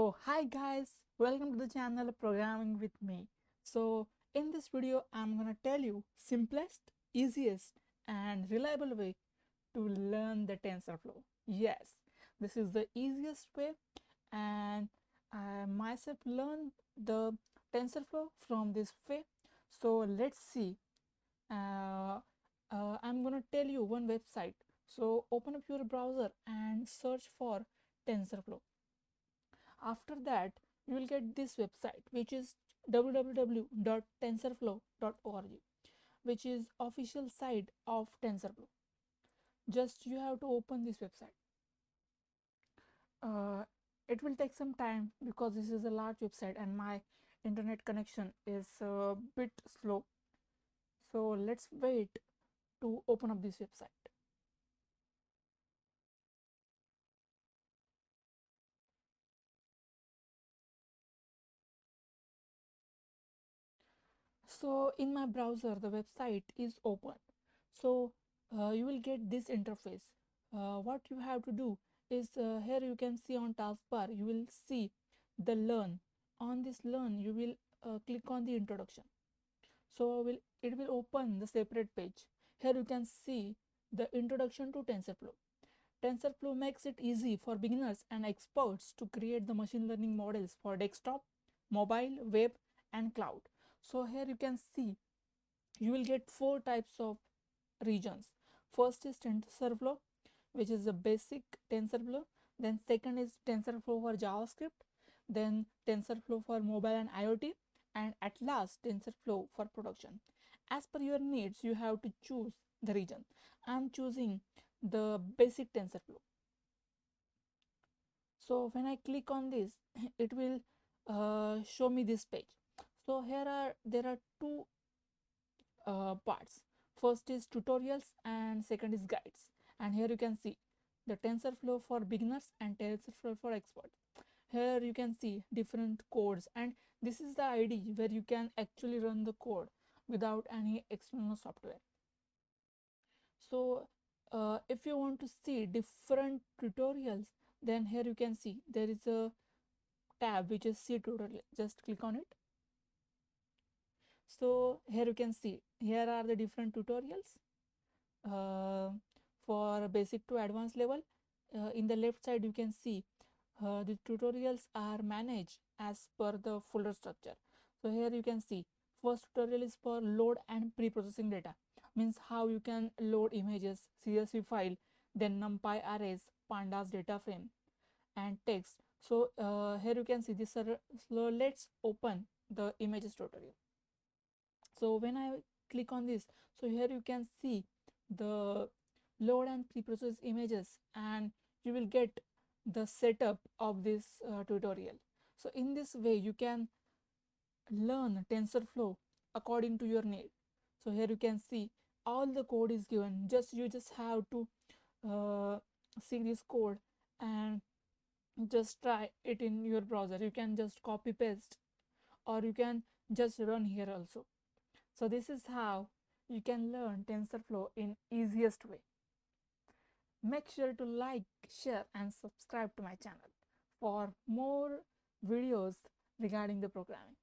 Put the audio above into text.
So hi guys, welcome to the channel Programming with me. So in this video I'm gonna tell you simplest, easiest and reliable way to learn the TensorFlow. Yes, this is the easiest way, and I myself learned the TensorFlow from this way. So let's see. uh, I'm gonna tell you one website. So open up your browser and search for TensorFlow. After that, you will get this website, which is www.tensorflow.org, which is official site of TensorFlow. Just you have to open this website. uh, it will take some time because this is a large website and my internet connection is a bit slow, so let's wait to open up this website. So in my browser the website is open. So you will get this interface. What you have to do is, here you can see on taskbar you will see the learn. On this learn you will click on the introduction. So it will open the separate page. Here you can see the introduction to TensorFlow. TensorFlow makes it easy for beginners and experts to create the machine learning models for desktop, mobile, web, and cloud. So here you can see you will get four types of regions. First is TensorFlow, which is the basic TensorFlow. Then second is TensorFlow for JavaScript. Then TensorFlow for mobile and IoT. And at last TensorFlow for production. As per your needs, you have to choose the region. I'm choosing the basic TensorFlow. So when I click on this, it will show me this page. So there are two parts. First is tutorials and second is guides. And here you can see the TensorFlow for beginners and TensorFlow for experts. Here you can see different codes, and this is the ID where you can actually run the code without any external software. So if you want to see different tutorials, then here you can see there is a tab which is see tutorial. Just click on it. So here you can see here are the different tutorials uh, for basic to advanced level. In the left side you can see the tutorials are managed as per the folder structure. So here you can see first tutorial is for load and pre-processing data, means how you can load images, CSV file, then numpy arrays, pandas data frame and text. So here you can see this. So let's open the images tutorial. So when I click on this, so here you can see the load and pre-process images, and you will get the setup of this tutorial. So in this way you can learn TensorFlow according to your need. So here you can see all the code is given. You just have to see this code and just try it in your browser. You can just copy paste, or you can just run here also. So this is how you can learn TensorFlow in easiest way. Make sure to like, share and subscribe to my channel for more videos regarding the programming.